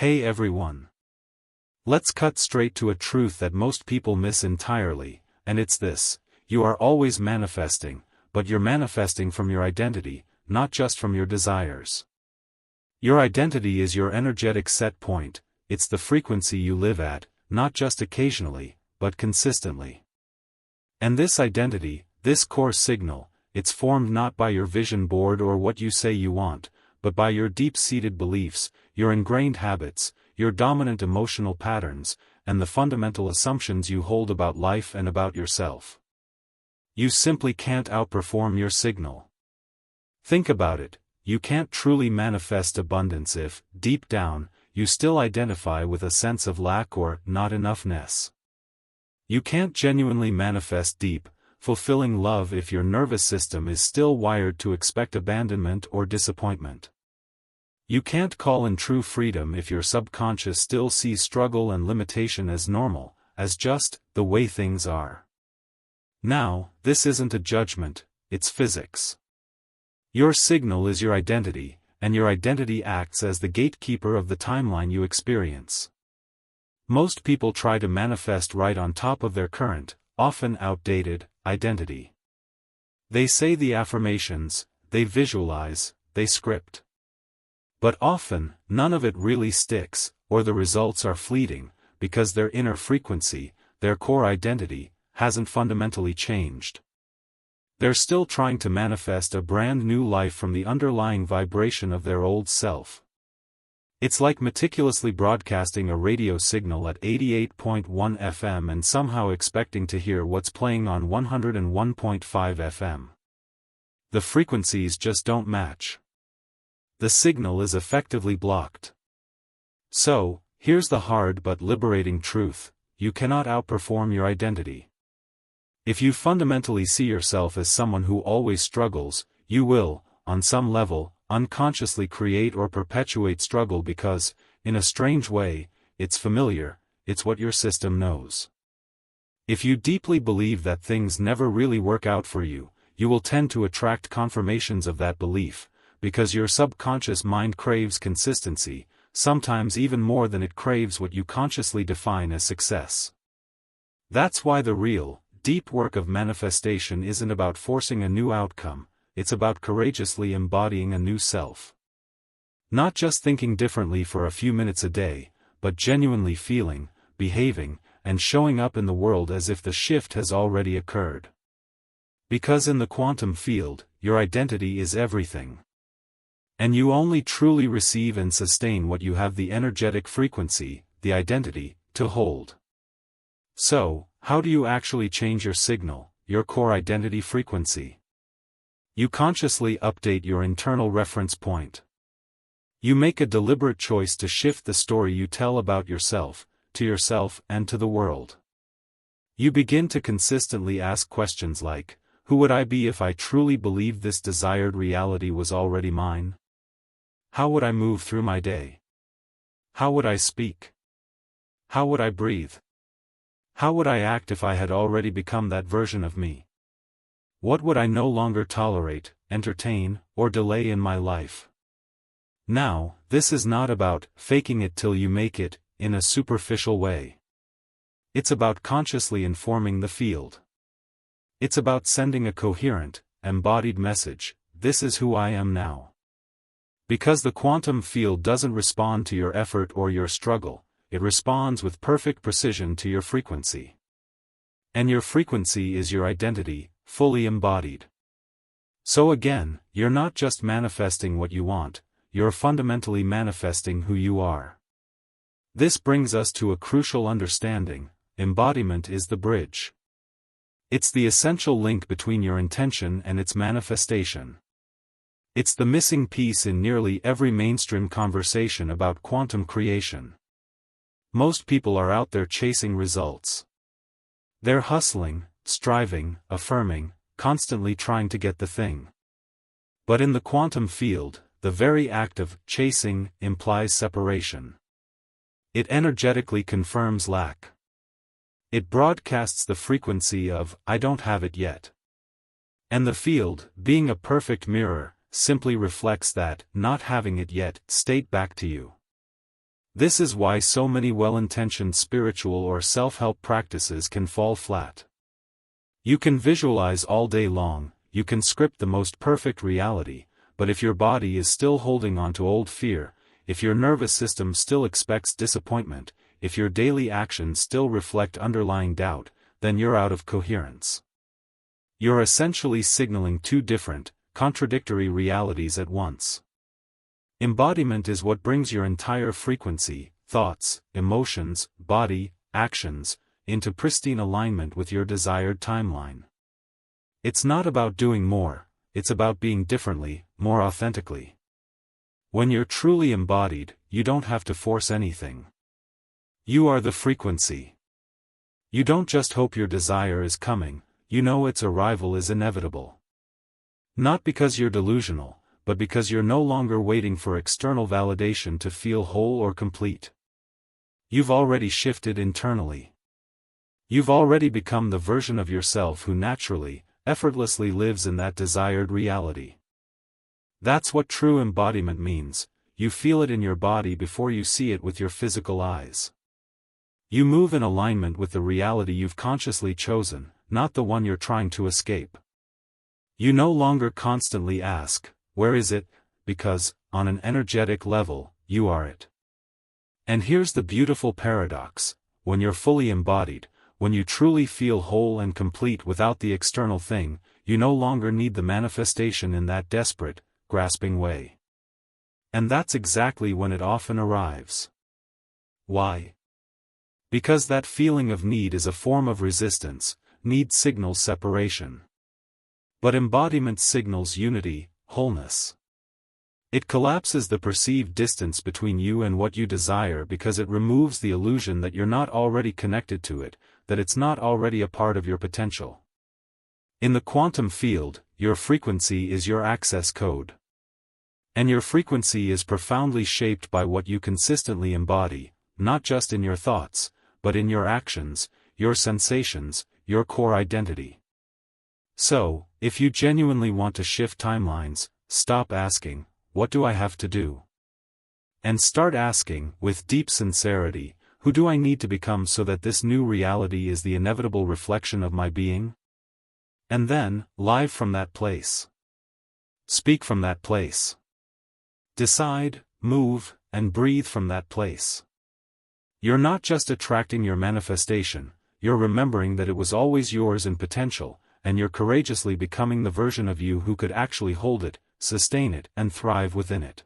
Hey everyone. Let's cut straight to a truth that most people miss entirely, and it's this: you are always manifesting, but you're manifesting from your identity, not just from your desires. Your identity is your energetic set point, it's the frequency you live at, not just occasionally, but consistently. And this identity, this core signal, it's formed not by your vision board or what you say you want, but by your deep-seated beliefs, your ingrained habits, your dominant emotional patterns, and the fundamental assumptions you hold about life and about yourself. You simply can't outperform your signal. Think about it, you can't truly manifest abundance if, deep down, you still identify with a sense of lack or not enoughness. You can't genuinely manifest deep, fulfilling love if your nervous system is still wired to expect abandonment or disappointment. You can't call in true freedom if your subconscious still sees struggle and limitation as normal, as just the way things are. Now, this isn't a judgment, it's physics. Your signal is your identity, and your identity acts as the gatekeeper of the timeline you experience. Most people try to manifest right on top of their current, often outdated, identity. They say the affirmations, they visualize, they script. But often, none of it really sticks, or the results are fleeting, because their inner frequency, their core identity, hasn't fundamentally changed. They're still trying to manifest a brand new life from the underlying vibration of their old self. It's like meticulously broadcasting a radio signal at 88.1 FM and somehow expecting to hear what's playing on 101.5 FM. The frequencies just don't match. The signal is effectively blocked. So, here's the hard but liberating truth: you cannot outperform your identity. If you fundamentally see yourself as someone who always struggles, you will, on some level, unconsciously create or perpetuate struggle because, in a strange way, it's familiar, it's what your system knows. If you deeply believe that things never really work out for you, you will tend to attract confirmations of that belief, because your subconscious mind craves consistency, sometimes even more than it craves what you consciously define as success. That's why the real, deep work of manifestation isn't about forcing a new outcome, it's about courageously embodying a new self. Not just thinking differently for a few minutes a day, but genuinely feeling, behaving, and showing up in the world as if the shift has already occurred. Because in the quantum field, your identity is everything. And you only truly receive and sustain what you have the energetic frequency, the identity, to hold. So, how do you actually change your signal, your core identity frequency? You consciously update your internal reference point. You make a deliberate choice to shift the story you tell about yourself, to yourself and to the world. You begin to consistently ask questions like, who would I be if I truly believed this desired reality was already mine? How would I move through my day? How would I speak? How would I breathe? How would I act if I had already become that version of me? What would I no longer tolerate, entertain, or delay in my life? Now, this is not about faking it till you make it, in a superficial way. It's about consciously informing the field. It's about sending a coherent, embodied message: this is who I am now. Because the quantum field doesn't respond to your effort or your struggle, it responds with perfect precision to your frequency. And your frequency is your identity, fully embodied. So again, you're not just manifesting what you want, you're fundamentally manifesting who you are. This brings us to a crucial understanding: embodiment is the bridge. It's the essential link between your intention and its manifestation. It's the missing piece in nearly every mainstream conversation about quantum creation. Most people are out there chasing results. They're hustling, striving, affirming, constantly trying to get the thing. But in the quantum field, the very act of chasing implies separation. It energetically confirms lack. It broadcasts the frequency of, I don't have it yet. And the field, being a perfect mirror, simply reflects that, not having it yet, state back to you. This is why so many well-intentioned spiritual or self-help practices can fall flat. You can visualize all day long, you can script the most perfect reality, but if your body is still holding on to old fear, if your nervous system still expects disappointment, if your daily actions still reflect underlying doubt, then you're out of coherence. You're essentially signaling two different, contradictory realities at once. Embodiment is what brings your entire frequency, thoughts, emotions, body, actions, into pristine alignment with your desired timeline. It's not about doing more, it's about being differently, more authentically. When you're truly embodied, you don't have to force anything. You are the frequency. You don't just hope your desire is coming, you know its arrival is inevitable. Not because you're delusional, but because you're no longer waiting for external validation to feel whole or complete. You've already shifted internally. You've already become the version of yourself who naturally, effortlessly lives in that desired reality. That's what true embodiment means. You feel it in your body before you see it with your physical eyes. You move in alignment with the reality you've consciously chosen, not the one you're trying to escape. You no longer constantly ask, "Where is it?" because, on an energetic level, you are it. And here's the beautiful paradox: when you're fully embodied, when you truly feel whole and complete without the external thing, you no longer need the manifestation in that desperate, grasping way. And that's exactly when it often arrives. Why? Because that feeling of need is a form of resistance. Need signals separation. But embodiment signals unity, wholeness. It collapses the perceived distance between you and what you desire because it removes the illusion that you're not already connected to it, that it's not already a part of your potential. In the quantum field, your frequency is your access code. And your frequency is profoundly shaped by what you consistently embody, not just in your thoughts, but in your actions, your sensations, your core identity. So, if you genuinely want to shift timelines, stop asking, "What do I have to do?" And start asking, with deep sincerity, "Who do I need to become so that this new reality is the inevitable reflection of my being?" And then, live from that place. Speak from that place. Decide, move, and breathe from that place. You're not just attracting your manifestation, you're remembering that it was always yours in potential, and you're courageously becoming the version of you who could actually hold it, sustain it, and thrive within it.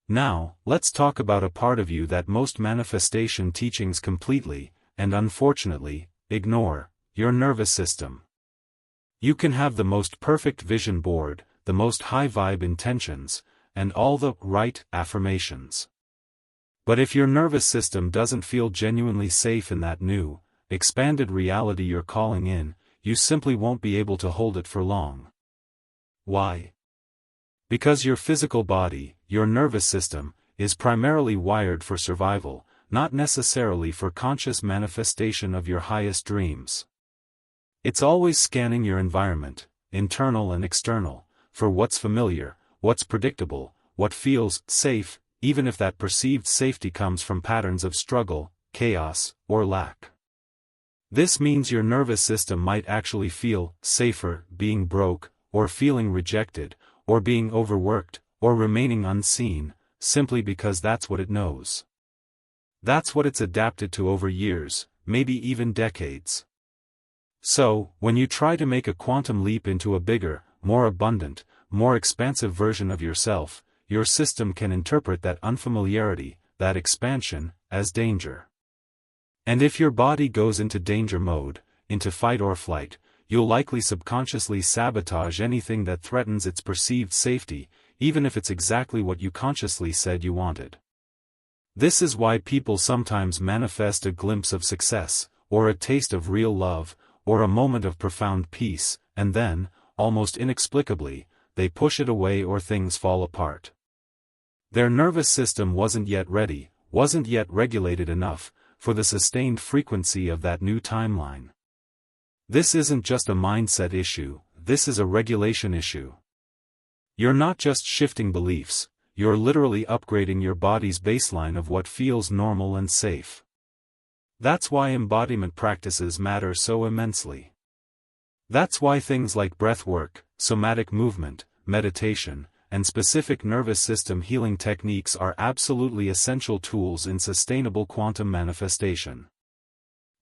Now, let's talk about a part of you that most manifestation teachings completely, and unfortunately, ignore: your nervous system. You can have the most perfect vision board, the most high-vibe intentions, and all the right affirmations. But if your nervous system doesn't feel genuinely safe in that new, expanded reality you're calling in, you simply won't be able to hold it for long. Why? Because your physical body, your nervous system, is primarily wired for survival, not necessarily for conscious manifestation of your highest dreams. It's always scanning your environment, internal and external, for what's familiar, what's predictable, what feels safe, even if that perceived safety comes from patterns of struggle, chaos, or lack. This means your nervous system might actually feel safer being broke, or feeling rejected, or being overworked, or remaining unseen, simply because that's what it knows. That's what it's adapted to over years, maybe even decades. So, when you try to make a quantum leap into a bigger, more abundant, more expansive version of yourself, your system can interpret that unfamiliarity, that expansion, as danger. And if your body goes into danger mode, into fight or flight, you'll likely subconsciously sabotage anything that threatens its perceived safety, even if it's exactly what you consciously said you wanted. This is why people sometimes manifest a glimpse of success, or a taste of real love, or a moment of profound peace, and then, almost inexplicably, they push it away or things fall apart. Their nervous system wasn't yet ready, wasn't yet regulated enough, for the sustained frequency of that new timeline. This isn't just a mindset issue, this is a regulation issue. You're not just shifting beliefs, you're literally upgrading your body's baseline of what feels normal and safe. That's why embodiment practices matter so immensely. That's why things like breath work, somatic movement, meditation, and specific nervous system healing techniques are absolutely essential tools in sustainable quantum manifestation.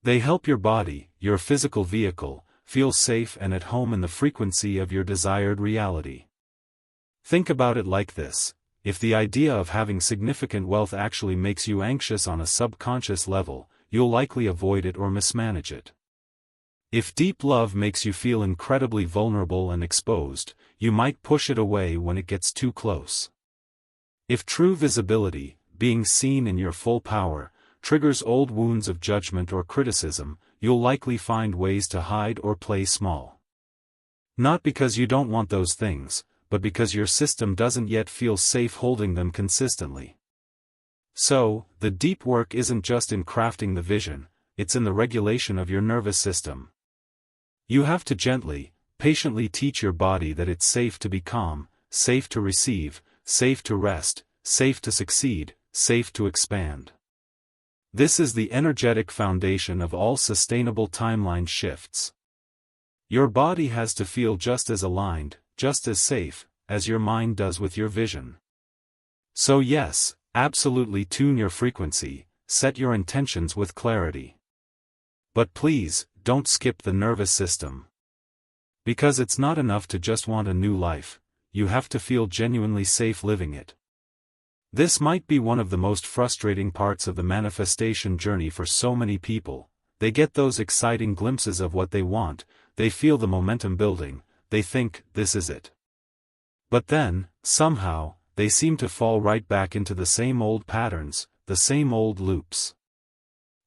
They help your body, your physical vehicle, feel safe and at home in the frequency of your desired reality. Think about it like this: if the idea of having significant wealth actually makes you anxious on a subconscious level, you'll likely avoid it or mismanage it. If deep love makes you feel incredibly vulnerable and exposed, you might push it away when it gets too close. If true visibility, being seen in your full power, triggers old wounds of judgment or criticism, you'll likely find ways to hide or play small. Not because you don't want those things, but because your system doesn't yet feel safe holding them consistently. So, the deep work isn't just in crafting the vision, it's in the regulation of your nervous system. You have to gently, patiently teach your body that it's safe to be calm, safe to receive, safe to rest, safe to succeed, safe to expand. This is the energetic foundation of all sustainable timeline shifts. Your body has to feel just as aligned, just as safe, as your mind does with your vision. So yes, absolutely tune your frequency, set your intentions with clarity. But please, don't skip the nervous system. Because it's not enough to just want a new life, you have to feel genuinely safe living it. This might be one of the most frustrating parts of the manifestation journey for so many people. They get those exciting glimpses of what they want, they feel the momentum building, they think, this is it. But then, somehow, they seem to fall right back into the same old patterns, the same old loops.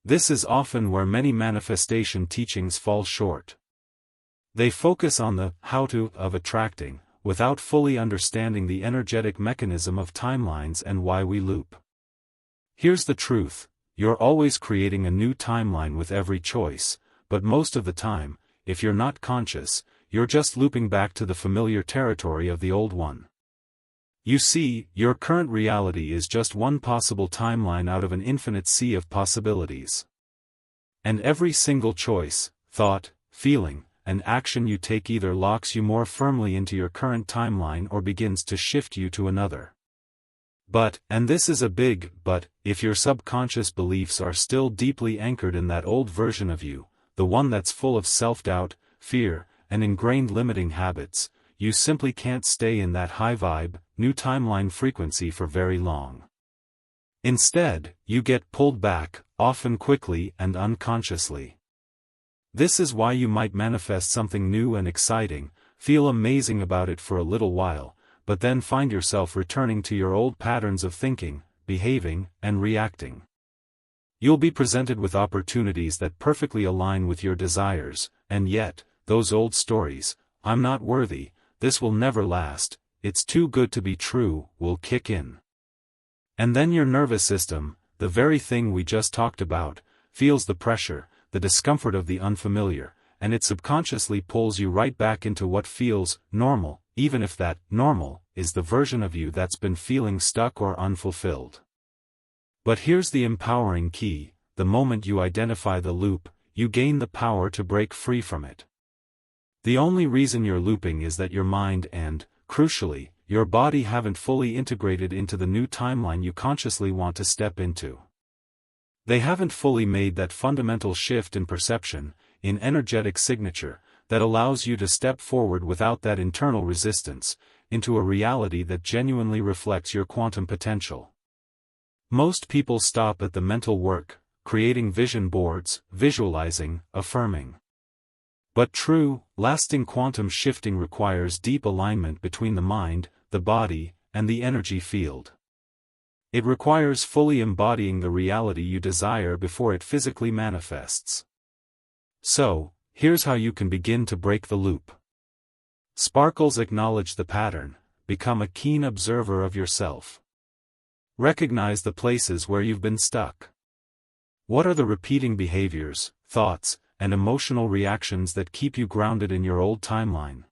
This is often where many manifestation teachings fall short. They focus on the how-to of attracting, without fully understanding the energetic mechanism of timelines and why we loop. Here's the truth: you're always creating a new timeline with every choice, but most of the time, if you're not conscious, you're just looping back to the familiar territory of the old one. You see, your current reality is just one possible timeline out of an infinite sea of possibilities. And every single choice, thought, feeling, and action you take either locks you more firmly into your current timeline or begins to shift you to another. But, and this is a big but, if your subconscious beliefs are still deeply anchored in that old version of you, the one that's full of self-doubt, fear, and ingrained limiting habits, you simply can't stay in that high-vibe, new timeline frequency for very long. Instead, you get pulled back, often quickly and unconsciously. This is why you might manifest something new and exciting, feel amazing about it for a little while, but then find yourself returning to your old patterns of thinking, behaving, and reacting. You'll be presented with opportunities that perfectly align with your desires, and yet, those old stories, "I'm not worthy, this will never last, it's too good to be true," will kick in. And then your nervous system, the very thing we just talked about, feels the pressure, the discomfort of the unfamiliar, and it subconsciously pulls you right back into what feels normal, even if that normal is the version of you that's been feeling stuck or unfulfilled. But here's the empowering key: the moment you identify the loop, you gain the power to break free from it. The only reason you're looping is that your mind and, crucially, your body haven't fully integrated into the new timeline you consciously want to step into. They haven't fully made that fundamental shift in perception, in energetic signature, that allows you to step forward without that internal resistance, into a reality that genuinely reflects your quantum potential. Most people stop at the mental work, creating vision boards, visualizing, affirming. But true, lasting quantum shifting requires deep alignment between the mind, the body, and the energy field. It requires fully embodying the reality you desire before it physically manifests. So, here's how you can begin to break the loop. Sparkles: acknowledge the pattern, become a keen observer of yourself. Recognize the places where you've been stuck. What are the repeating behaviors, thoughts, and emotional reactions that keep you grounded in your old timeline?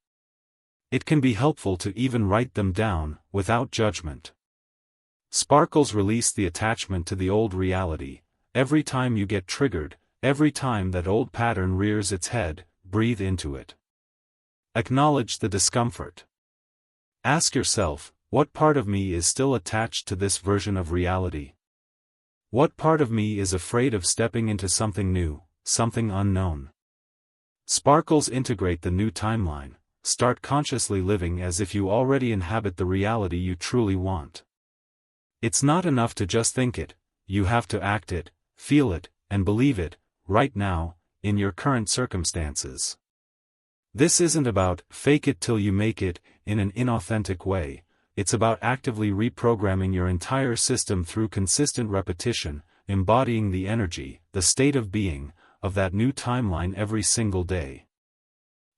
It can be helpful to even write them down, without judgment. Sparkles release the attachment to the old reality. Every time you get triggered, every time that old pattern rears its head, breathe into it. Acknowledge the discomfort. Ask yourself, what part of me is still attached to this version of reality? What part of me is afraid of stepping into something new, something unknown? Sparkles integrate the new timeline. Start consciously living as if you already inhabit the reality you truly want. It's not enough to just think it, you have to act it, feel it, and believe it, right now, in your current circumstances. This isn't about fake it till you make it, in an inauthentic way. It's about actively reprogramming your entire system through consistent repetition, embodying the energy, the state of being, of that new timeline every single day.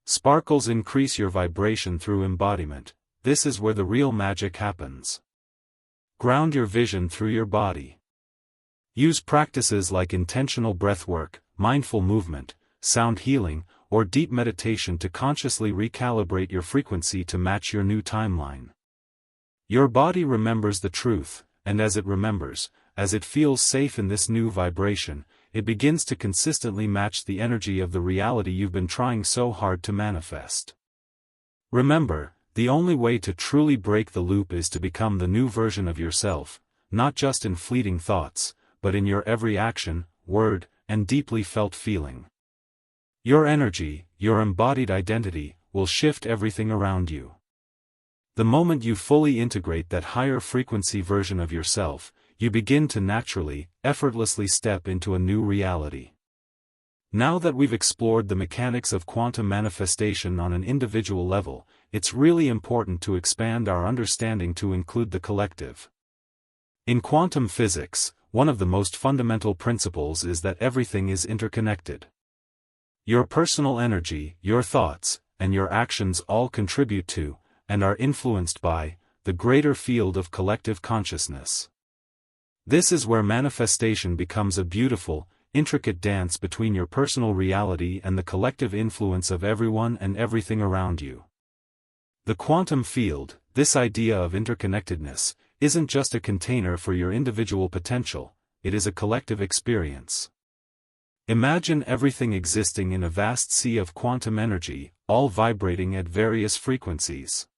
Sparkles increase your vibration through embodiment. This is where the real magic happens. Ground your vision through your body. Use practices like intentional breathwork, mindful movement, sound healing, or deep meditation to consciously recalibrate your frequency to match your new timeline. Your body remembers the truth, and as it remembers, as it feels safe in this new vibration, it begins to consistently match the energy of the reality you've been trying so hard to manifest. Remember, the only way to truly break the loop is to become the new version of yourself, not just in fleeting thoughts, but in your every action, word, and deeply felt feeling. Your energy, your embodied identity, will shift everything around you. The moment you fully integrate that higher frequency version of yourself, you begin to naturally, effortlessly step into a new reality. Now that we've explored the mechanics of quantum manifestation on an individual level, it's really important to expand our understanding to include the collective. In quantum physics, one of the most fundamental principles is that everything is interconnected. Your personal energy, your thoughts, and your actions all contribute to, and are influenced by, the greater field of collective consciousness. This is where manifestation becomes a beautiful, intricate dance between your personal reality and the collective influence of everyone and everything around you. The quantum field, this idea of interconnectedness, isn't just a container for your individual potential, it is a collective experience. Imagine everything existing in a vast sea of quantum energy, all vibrating at various frequencies.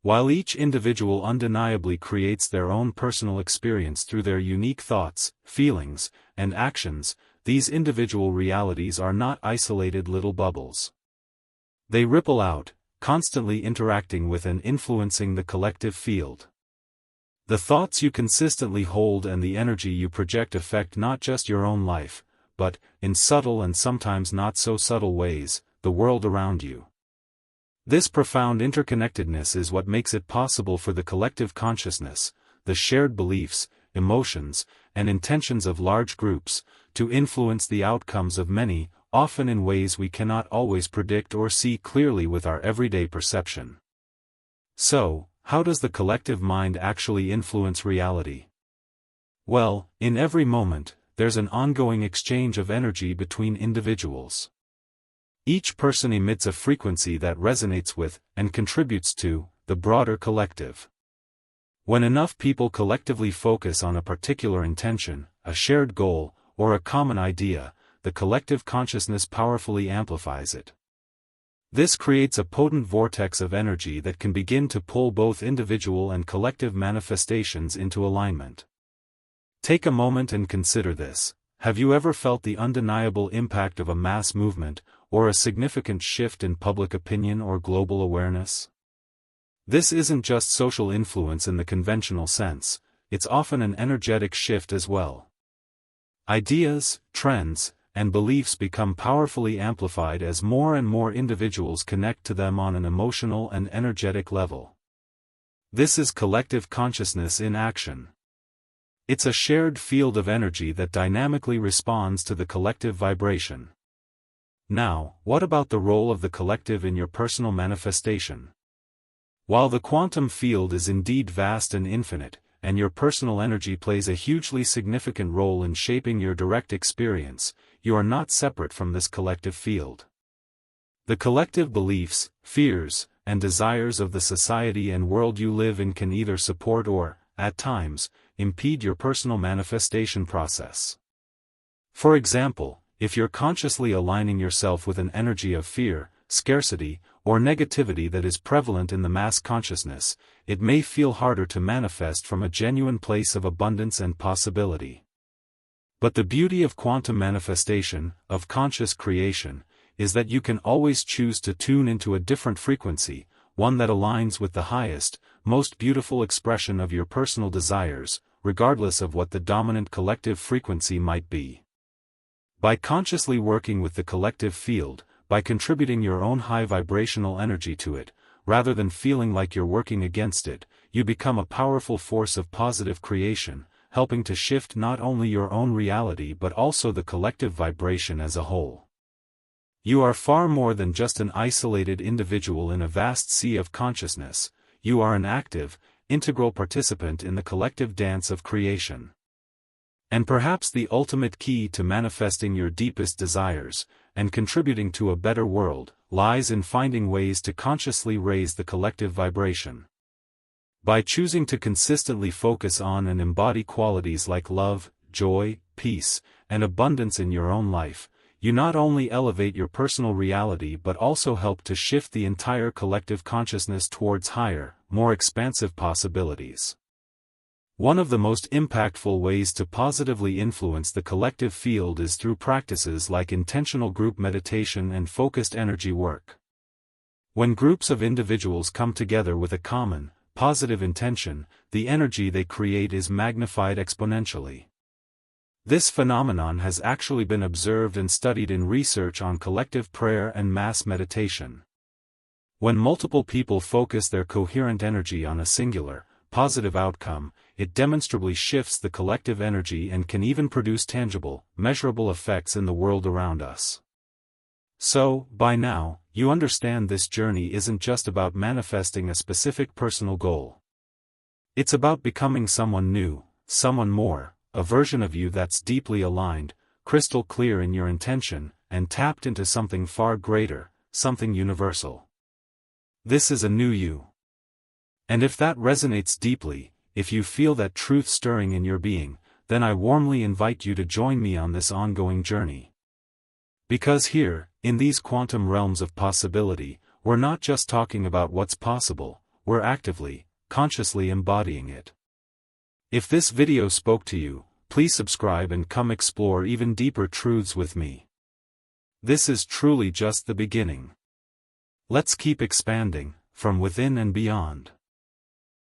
While each individual undeniably creates their own personal experience through their unique thoughts, feelings, and actions, these individual realities are not isolated little bubbles. They ripple out, constantly interacting with and influencing the collective field. The thoughts you consistently hold and the energy you project affect not just your own life, but, in subtle and sometimes not so subtle ways, the world around you. This profound interconnectedness is what makes it possible for the collective consciousness, the shared beliefs, emotions, and intentions of large groups, to influence the outcomes of many, often in ways we cannot always predict or see clearly with our everyday perception. So, how does the collective mind actually influence reality? Well, in every moment, there's an ongoing exchange of energy between individuals. Each person emits a frequency that resonates with, and contributes to, the broader collective. When enough people collectively focus on a particular intention, a shared goal, or a common idea, the collective consciousness powerfully amplifies it. This creates a potent vortex of energy that can begin to pull both individual and collective manifestations into alignment. Take a moment and consider this. Have you ever felt the undeniable impact of a mass movement, or a significant shift in public opinion or global awareness? This isn't just social influence in the conventional sense, it's often an energetic shift as well. Ideas, trends, and beliefs become powerfully amplified as more and more individuals connect to them on an emotional and energetic level. This is collective consciousness in action. It's a shared field of energy that dynamically responds to the collective vibration. Now, what about the role of the collective in your personal manifestation? While the quantum field is indeed vast and infinite, and your personal energy plays a hugely significant role in shaping your direct experience, you are not separate from this collective field. The collective beliefs, fears, and desires of the society and world you live in can either support or, at times, impede your personal manifestation process. For example, if you're consciously aligning yourself with an energy of fear, scarcity, or negativity that is prevalent in the mass consciousness, it may feel harder to manifest from a genuine place of abundance and possibility. But the beauty of quantum manifestation, of conscious creation, is that you can always choose to tune into a different frequency, one that aligns with the highest, most beautiful expression of your personal desires, regardless of what the dominant collective frequency might be. By consciously working with the collective field, by contributing your own high vibrational energy to it, rather than feeling like you're working against it, you become a powerful force of positive creation, helping to shift not only your own reality but also the collective vibration as a whole. You are far more than just an isolated individual in a vast sea of consciousness. You are an active, integral participant in the collective dance of creation. And perhaps the ultimate key to manifesting your deepest desires, and contributing to a better world, lies in finding ways to consciously raise the collective vibration. By choosing to consistently focus on and embody qualities like love, joy, peace, and abundance in your own life, you not only elevate your personal reality but also help to shift the entire collective consciousness towards higher, more expansive possibilities. One of the most impactful ways to positively influence the collective field is through practices like intentional group meditation and focused energy work. When groups of individuals come together with a common, positive intention, the energy they create is magnified exponentially. This phenomenon has actually been observed and studied in research on collective prayer and mass meditation. When multiple people focus their coherent energy on a singular, positive outcome, it demonstrably shifts the collective energy and can even produce tangible, measurable effects in the world around us. So, by now, you understand this journey isn't just about manifesting a specific personal goal. It's about becoming someone new, someone more, a version of you that's deeply aligned, crystal clear in your intention, and tapped into something far greater, something universal. This is a new you. And if that resonates deeply, if you feel that truth stirring in your being, then I warmly invite you to join me on this ongoing journey. Because here, in these quantum realms of possibility, we're not just talking about what's possible, we're actively, consciously embodying it. If this video spoke to you, please subscribe and come explore even deeper truths with me. This is truly just the beginning. Let's keep expanding, from within and beyond.